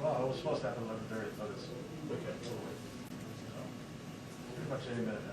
Well, it was supposed to happen 11:30, but it's Okay. so pretty much any minute now.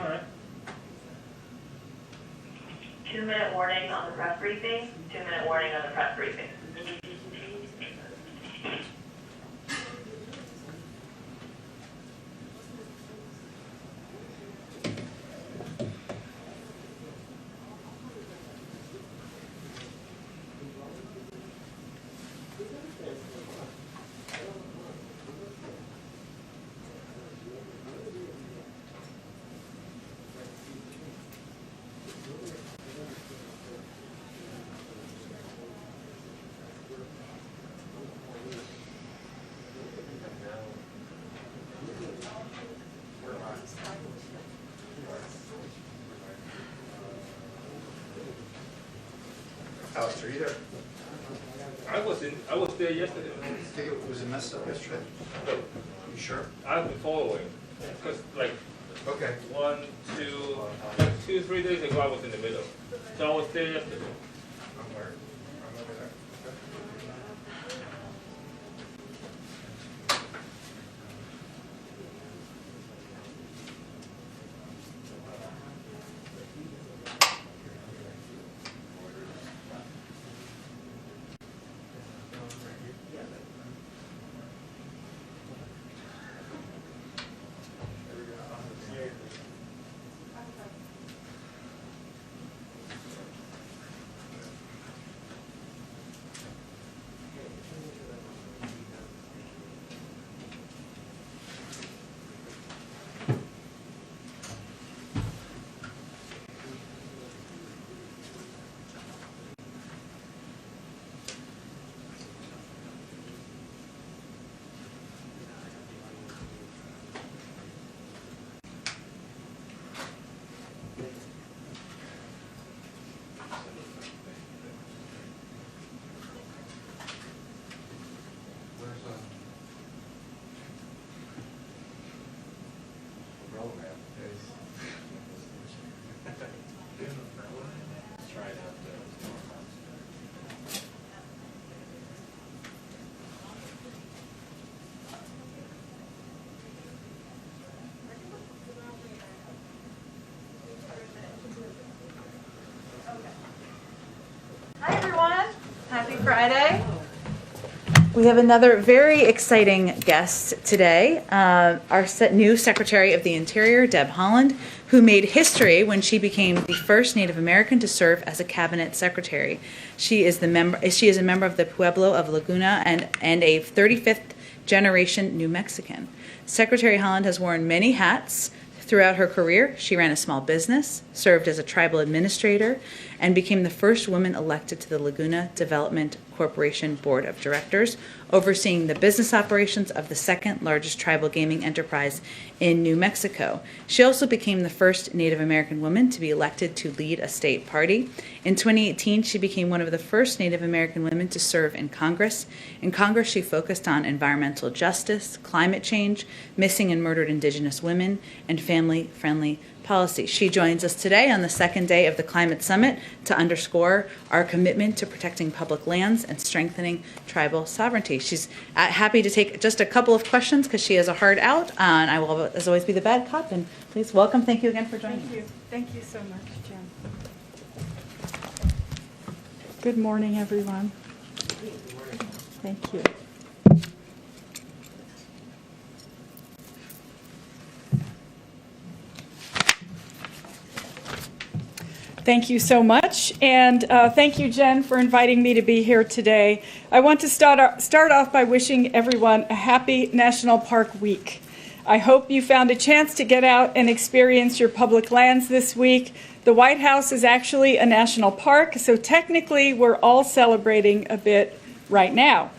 All right. 2-minute warning on the press briefing. 2-minute warning on the press briefing. Alex, are you there? I was there yesterday. Think it was a mess up yesterday? You sure? I've been following, because like Okay. 3 days ago I was in the middle. So I was there yesterday. I'm where? I'm over there. Hi everyone, happy Friday. We have another very exciting guest today, our new Secretary of the Interior, Deb Haaland, who made history when she became the first Native American to serve as a cabinet secretary. She is a member of the Pueblo of Laguna and a 35th generation New Mexican. Secretary Haaland has worn many hats throughout her career. She ran a small business, served as a tribal administrator, and became the first woman elected to the Laguna Development Corporation Board of Directors, overseeing the business operations of the second largest tribal gaming enterprise in New Mexico. She also became the first Native American woman to be elected to lead a state party. In 2018, she became one of the first Native American women to serve in Congress. In Congress, she focused on environmental justice, climate change, missing and murdered Indigenous women, and family-friendly policy. She joins us today on the second day of the Climate Summit to underscore our commitment to protecting public lands and strengthening tribal sovereignty. She's happy to take just a couple of questions because she has a hard out, and I will, as always, be the bad cop. And please welcome. Thank you again for joining us. Thank you so much, Jen. Good morning, everyone. Thank you. Thank you so much, and thank you, Jen, for inviting me to be here today. I want to start off by wishing everyone a happy National Park Week. I hope you found a chance to get out and experience your public lands this week. The White House is actually a national park, so technically we're all celebrating a bit right now.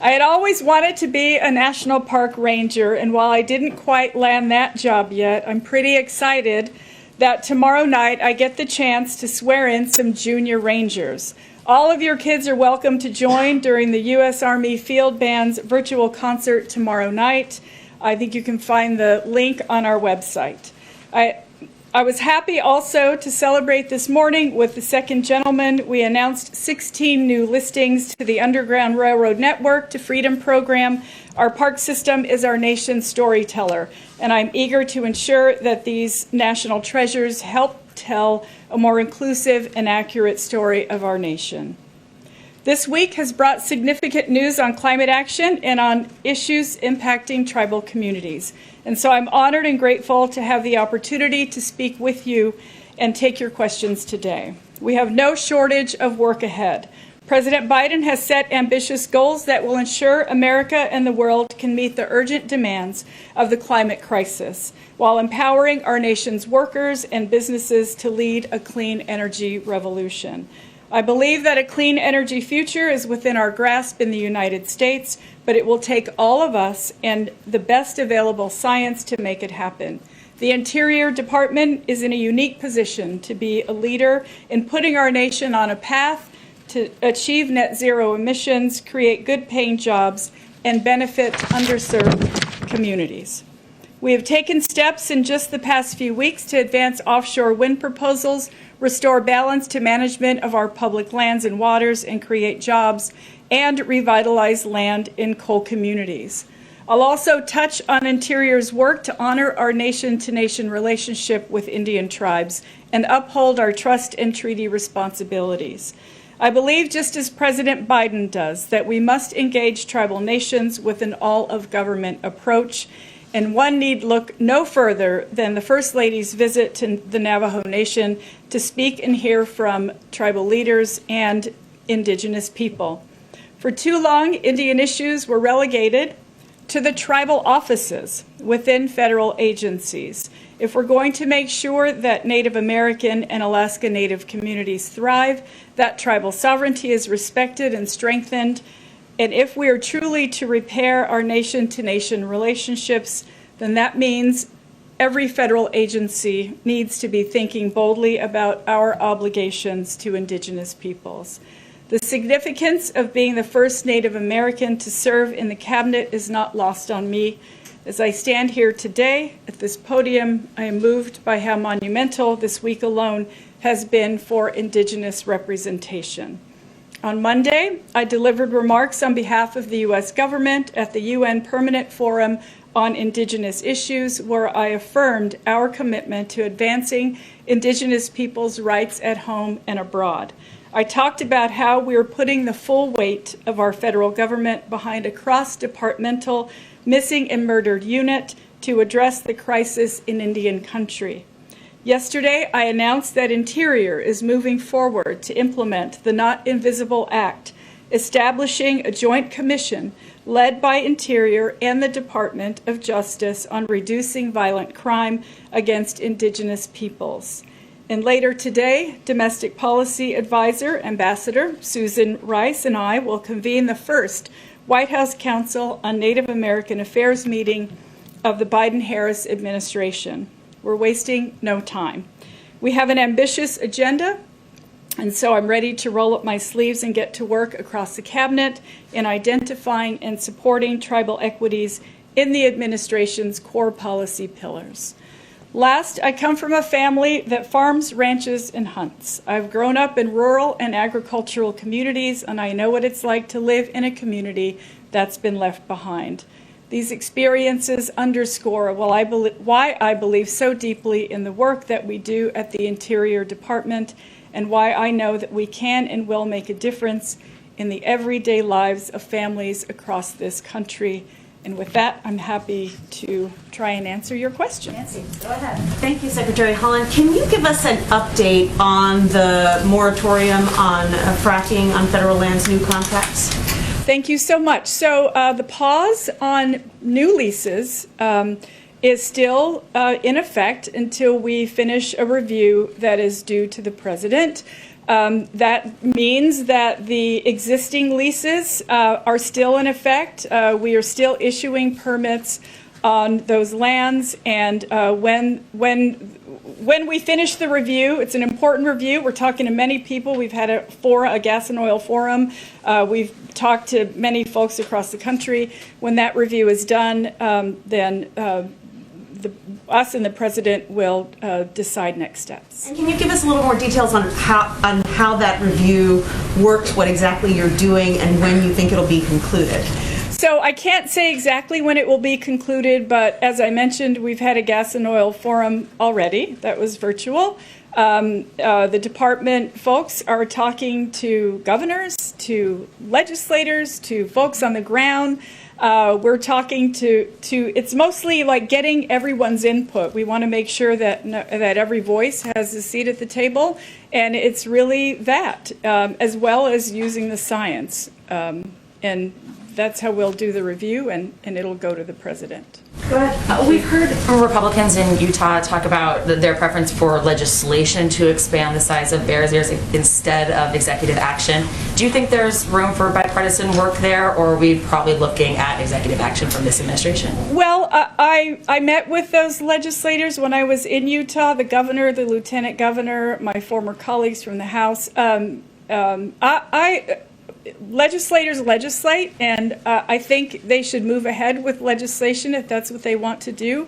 I had always wanted to be a national park ranger, and while I didn't quite land that job yet, I'm pretty excited that tomorrow night I get the chance to swear in some junior rangers. All of your kids are welcome to join during the U.S. Army Field Band's virtual concert tomorrow night. I think you can find the link on our website. I was happy also to celebrate this morning with the second gentleman. We announced 16 new listings to the Underground Railroad Network to Freedom Program. Our park system is our nation's storyteller, and I'm eager to ensure that these national treasures help tell a more inclusive and accurate story of our nation. This week has brought significant news on climate action and on issues impacting tribal communities. And so I'm honored and grateful to have the opportunity to speak with you and take your questions today. We have no shortage of work ahead. President Biden has set ambitious goals that will ensure America and the world can meet the urgent demands of the climate crisis, while empowering our nation's workers and businesses to lead a clean energy revolution. I believe that a clean energy future is within our grasp in the United States, but it will take all of us and the best available science to make it happen. The Interior Department is in a unique position to be a leader in putting our nation on a path to achieve net zero emissions, create good-paying jobs, and benefit underserved communities. We have taken steps in just the past few weeks to advance offshore wind proposals, restore balance to management of our public lands and waters, and create jobs, and revitalize land in coal communities. I'll also touch on Interior's work to honor our nation-to-nation relationship with Indian tribes and uphold our trust and treaty responsibilities. I believe, just as President Biden does, that we must engage tribal nations with an all-of-government approach, and one need look no further than the First Lady's visit to the Navajo Nation to speak and hear from tribal leaders and Indigenous people. For too long, Indian issues were relegated to the tribal offices within federal agencies. If we're going to make sure that Native American and Alaska Native communities thrive, that tribal sovereignty is respected and strengthened, and if we are truly to repair our nation-to-nation relationships, then that means every federal agency needs to be thinking boldly about our obligations to Indigenous peoples. The significance of being the first Native American to serve in the cabinet is not lost on me. As I stand here today at this podium, I am moved by how monumental this week alone has been for Indigenous representation. On Monday, I delivered remarks on behalf of the U.S. government at the UN Permanent Forum on Indigenous Issues, where I affirmed our commitment to advancing Indigenous peoples' rights at home and abroad. I talked about how we are putting the full weight of our federal government behind a cross-departmental missing and murdered unit to address the crisis in Indian country. Yesterday, I announced that Interior is moving forward to implement the Not Invisible Act, establishing a joint commission led by Interior and the Department of Justice on reducing violent crime against Indigenous peoples. And later today, Domestic Policy Advisor, Ambassador Susan Rice, and I will convene the first White House Council on Native American Affairs meeting of the Biden-Harris administration. We're wasting no time. We have an ambitious agenda, and so I'm ready to roll up my sleeves and get to work across the cabinet in identifying and supporting tribal equities in the administration's core policy pillars. Last, I come from a family that farms, ranches, and hunts. I've grown up in rural and agricultural communities, and I know what it's like to live in a community that's been left behind. These experiences underscore why I believe so deeply in the work that we do at the Interior Department, and why I know that we can and will make a difference in the everyday lives of families across this country. And with that, I'm happy to try and answer your questions. Nancy, go ahead. Thank you, Secretary Holland. Can you give us an update on the moratorium on fracking on federal lands, new contracts? Thank you so much. So the pause on new leases is still in effect until we finish a review that is due to the President. That means that the existing leases are still in effect. We are still issuing permits on those lands, and when we finish the review, it's an important review. We're talking to many people. We've had a gas and oil forum. We've talked to many folks across the country. When that review is done, then us and the President will decide next steps. And can you give us a little more details on how that review works, what exactly you're doing, and when you think it'll be concluded? So I can't say exactly when it will be concluded, but as I mentioned, we've had a gas and oil forum already. That was virtual. The department folks are talking to governors, to legislators, to folks on the ground. We're talking to it's mostly like getting everyone's input. We want to make sure that every voice has a seat at the table, and it's really that, as well as using the science. And that's how we'll do the review, and it'll go to the President. Go ahead. We've heard from Republicans in Utah talk about their preference for legislation to expand the size of barriers instead of executive action. Do you think there's room for bipartisan work there, or are we probably looking at executive action from this administration? Well, I met with those legislators when I was in Utah, the governor, the lieutenant governor, my former colleagues from the House. Legislators legislate, and I think they should move ahead with legislation if that's what they want to do.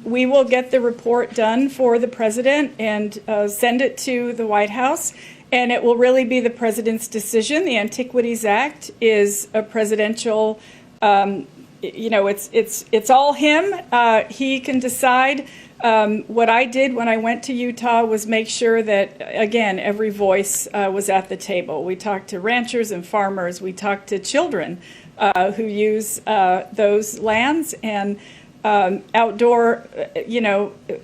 We will get the report done for the President and send it to the White House, and it will really be the President's decision. The Antiquities Act is a presidential, it's all him. He can decide. What I did when I went to Utah was make sure that, again, every voice was at the table. We talked to ranchers and farmers. We talked to children who use those lands, and outdoor,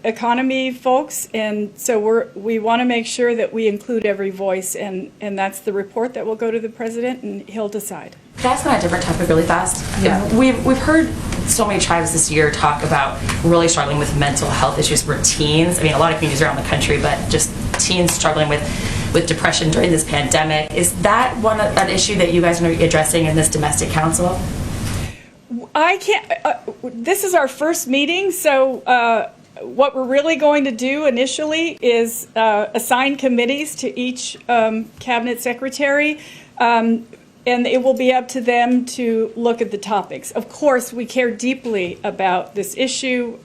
economy folks. And so we want to make sure that we include every voice, and that's the report that will go to the President, and he'll decide. Can I ask on a different topic really fast? Yeah. We've heard so many tribes this year talk about really struggling with mental health issues for teens. I mean, a lot of communities around the country, but just teens struggling with depression during this pandemic. Is that an issue that you guys are going to be addressing in this domestic council? I can't, this is our first meeting, so what we're really going to do initially is assign committees to each cabinet secretary, and it will be up to them to look at the topics. Of course, we care deeply about this issue.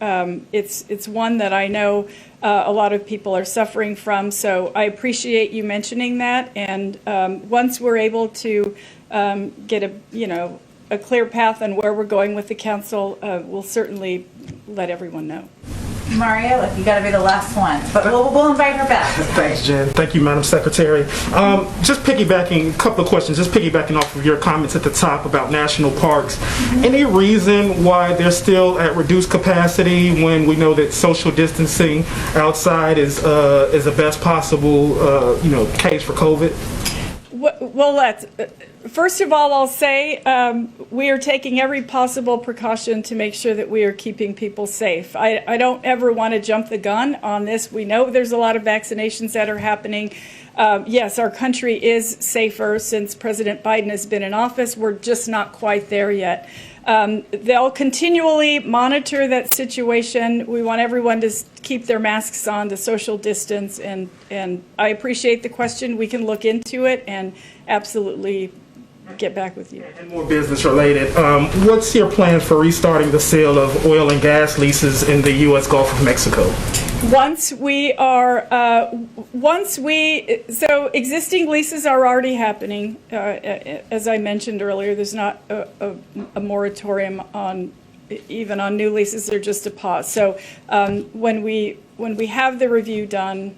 It's one that I know a lot of people are suffering from, so I appreciate you mentioning that. And once we're able to get a clear path on where we're going with the council, we'll certainly let everyone know. Mario, look, you got to be the last one, but we'll invite her back. Thanks, Jen. Thank you, Madam Secretary. Just piggybacking, a couple of questions, just piggybacking off of your comments at the top about national parks. Any reason why they're still at reduced capacity when we know that social distancing outside is the best possible, case for COVID? Well, First of all, I'll say we are taking every possible precaution to make sure that we are keeping people safe. I don't ever want to jump the gun on this. We know there's a lot of vaccinations that are happening. Yes, our country is safer since President Biden has been in office. We're just not quite there yet. They'll continually monitor that situation. We want everyone to keep their masks on, to social distance, and I appreciate the question. We can look into it and absolutely get back with you. And more business related, what's your plan for restarting the sale of oil and gas leases in the U.S. Gulf of Mexico? So existing leases are already happening. As I mentioned earlier, there's not a moratorium on even on new leases. They're just a pause. So when we have the review done,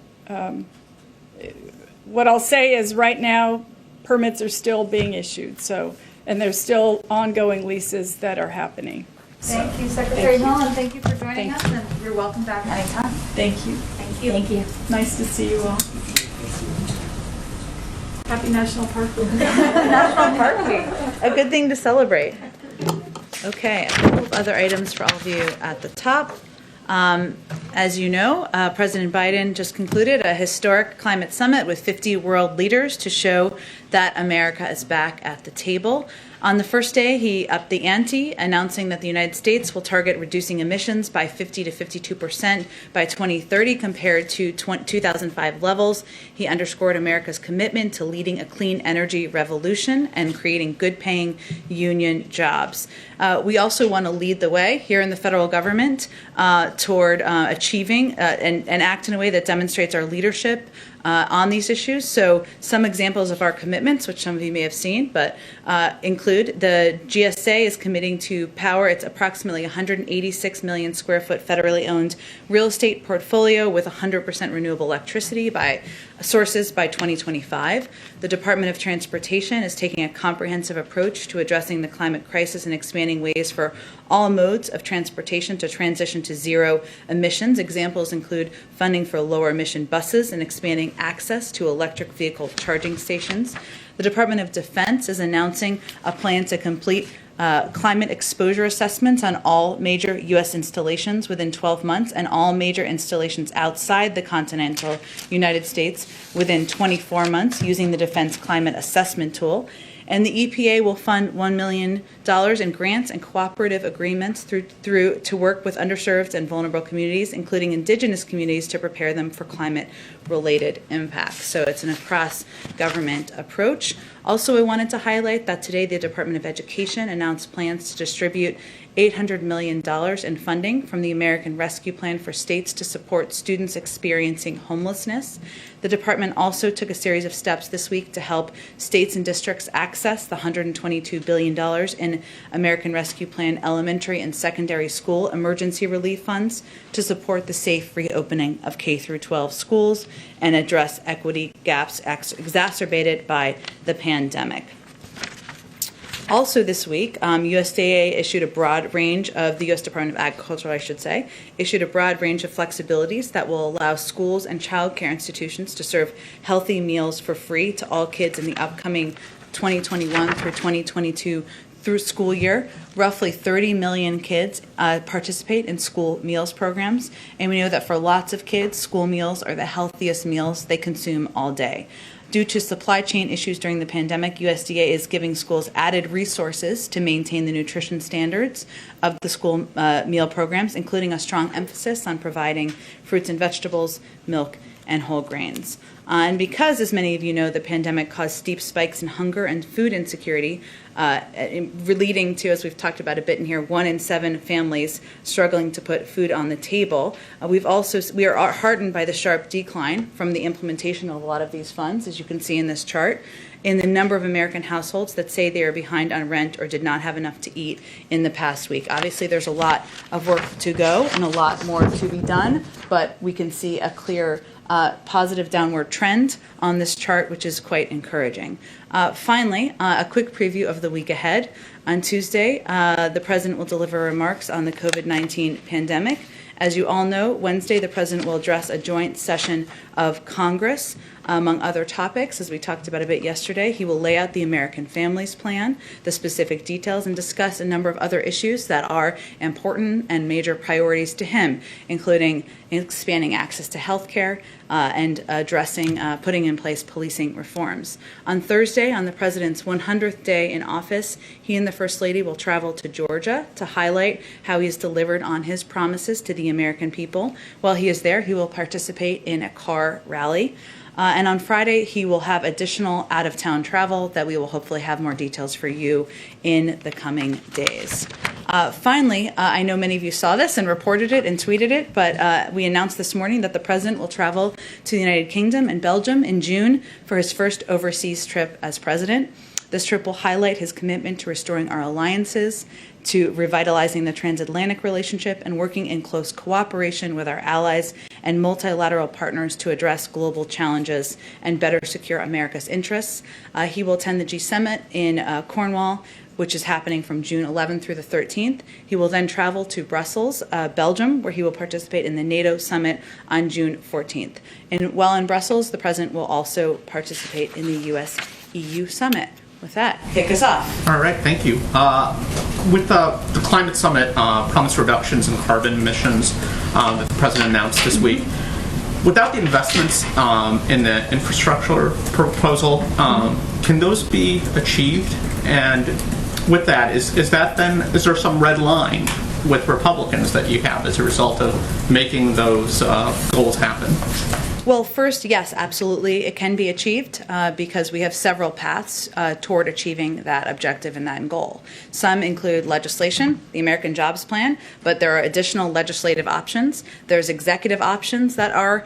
what I'll say is right now permits are still being issued. So and there's still ongoing leases that are happening. Thank you, Secretary Mullen. Thank you for joining us, and you're welcome back anytime. Thank you. Thank you. Thank you. Nice to see you all. Happy National Park Week. National Park Week. A good thing to celebrate. Okay, a couple of other items for all of you at the top. As you know, President Biden just concluded a historic climate summit with 50 world leaders to show that America is back at the table. On the first day, he upped the ante, announcing that the United States will target reducing emissions by 50 to 52% by 2030 compared to 2005 levels. He underscored America's commitment to leading a clean energy revolution and creating good-paying union jobs. We also want to lead the way here in the federal government toward achieving and act in a way that demonstrates our leadership on these issues. So some examples of our commitments, which some of you may have seen, but include the GSA is committing to power its approximately 186 million square foot federally owned real estate portfolio with 100% renewable electricity by sources by 2025. The Department of Transportation is taking a comprehensive approach to addressing the climate crisis and expanding ways for all modes of transportation to transition to zero emissions. Examples include funding for lower emission buses and expanding access to electric vehicle charging stations. The Department of Defense is announcing a plan to complete climate exposure assessments on all major U.S. installations within 12 months and all major installations outside the continental United States within 24 months using the Defense Climate Assessment Tool. And the EPA will fund $1 million in grants and cooperative agreements through to work with underserved and vulnerable communities, including indigenous communities, to prepare them for climate-related impacts. So it's an across-government approach. Also, I wanted to highlight that today the Department of Education announced plans to distribute $800 million in funding from the American Rescue Plan for states to support students experiencing homelessness. The department also took a series of steps this week to help states and districts access the $122 billion in American Rescue Plan elementary and secondary school emergency relief funds to support the safe reopening of K through 12 schools and address equity gaps exacerbated by the pandemic. Also this week, USDA issued a broad range of, the U.S. Department of Agriculture, I should say, issued a broad range of flexibilities that will allow schools and child care institutions to serve healthy meals for free to all kids in the upcoming 2021 through 2022 through school year. Roughly 30 million kids participate in school meals programs, and we know that for lots of kids, school meals are the healthiest meals they consume all day. Due to supply chain issues during the pandemic, USDA is giving schools added resources to maintain the nutrition standards of the school meal programs, including a strong emphasis on providing fruits and vegetables, milk, and whole grains. And because, as many of you know, the pandemic caused steep spikes in hunger and food insecurity, leading to, as we've talked about a bit in here, 1 in 7 families struggling to put food on the table. We are heartened by the sharp decline from the implementation of a lot of these funds, as you can see in this chart, in the number of American households that say they are behind on rent or did not have enough to eat in the past week. Obviously, there's a lot of work to go and a lot more to be done, but we can see a clear positive downward trend on this chart, which is quite encouraging. Finally, a quick preview of the week ahead. On Tuesday, the President will deliver remarks on the COVID-19 pandemic. As you all know, Wednesday, the President will address a joint session of Congress. Among other topics, as we talked about a bit yesterday, he will lay out the American Families Plan, the specific details, and discuss a number of other issues that are important and major priorities to him, including expanding access to health care and addressing, putting in place policing reforms. On Thursday, on the President's 100th day in office, he and the First Lady will travel to Georgia to highlight how he has delivered on his promises to the American people. While he is there, he will participate in a car rally. And on Friday, he will have additional out-of-town travel that we will hopefully have more details for you in the coming days. Finally, I know many of you saw this and reported it and tweeted it, but we announced this morning that the President will travel to the United Kingdom and Belgium in June for his first overseas trip as President. This trip will highlight his commitment to restoring our alliances, to revitalizing the transatlantic relationship, and working in close cooperation with our allies and multilateral partners to address global challenges and better secure America's interests. He will attend the G Summit in Cornwall, which is happening from June 11th through the 13th. He will then travel to Brussels, Belgium, where he will participate in the NATO Summit on June 14th. And while in Brussels, the President will also participate in the US-EU Summit. With that, kick us off. All right, thank you. With the Climate Summit promised reductions in carbon emissions that the President announced this week, without the investments in the infrastructure proposal, can those be achieved? And with that, is there some red line with Republicans that you have as a result of making those goals happen? Well, first, yes, absolutely. It can be achieved because we have several paths toward achieving that objective and that goal. Some include legislation, the American Jobs Plan, but there are additional legislative options. There's executive options that are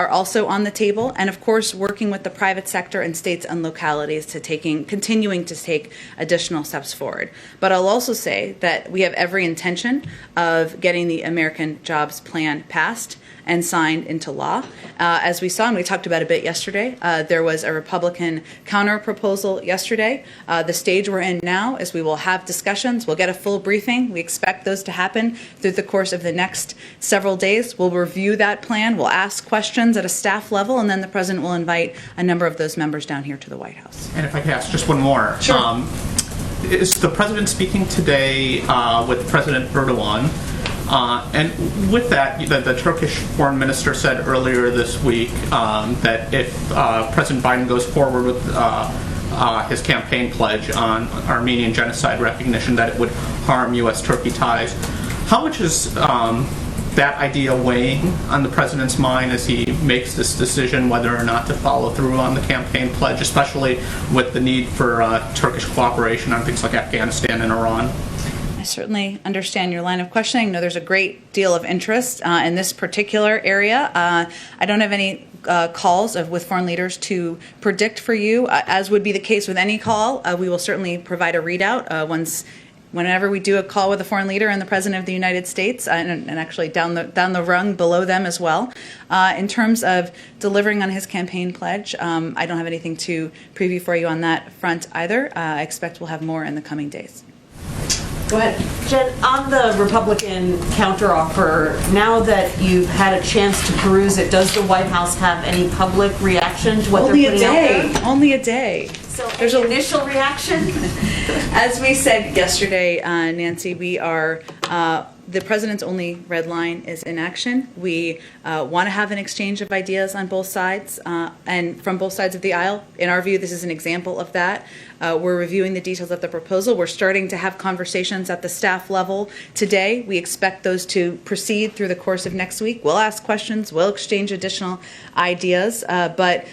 also on the table, and of course, working with the private sector and states and localities to continuing to take additional steps forward. But I'll also say that we have every intention of getting the American Jobs Plan passed and signed into law. As we saw and we talked about a bit yesterday, there was a Republican counter proposal yesterday. The stage we're in now is we will have discussions. We'll get a full briefing. We expect those to happen through the course of the next several days. We'll review that plan. We'll ask questions at a staff level, and then the President will invite a number of those members down here to the White House. And if I could ask just one more. Sure. Is the President speaking today with President Erdogan? And with that, the Turkish foreign minister said earlier this week that if President Biden goes forward with his campaign pledge on Armenian genocide recognition, that it would harm U.S.-Turkey ties. How much is that idea weighing on the President's mind as he makes this decision whether or not to follow through on the campaign pledge, especially with the need for Turkish cooperation on things like Afghanistan and Iran? I certainly understand your line of questioning. No, there's a great deal of interest in this particular area. I don't have any calls with foreign leaders to predict for you. As would be the case with any call, we will certainly provide a readout whenever we do a call with a foreign leader and the President of the United States, and actually down the rung below them as well. In terms of delivering on his campaign pledge, I don't have anything to preview for you on that front either. I expect we'll have more in the coming days. Go ahead. Jen, on the Republican counteroffer, now that you've had a chance to peruse it, does the White House have any public reaction to what they're putting out there? Only a day. So there's an initial reaction? As we said yesterday, Nancy, we are the President's only red line is inaction. We want to have an exchange of ideas on both sides and from both sides of the aisle. In our view, this is an example of that. We're reviewing the details of the proposal. We're starting to have conversations at the staff level today. We expect those to proceed through the course of next week. We'll ask questions. We'll exchange additional ideas. But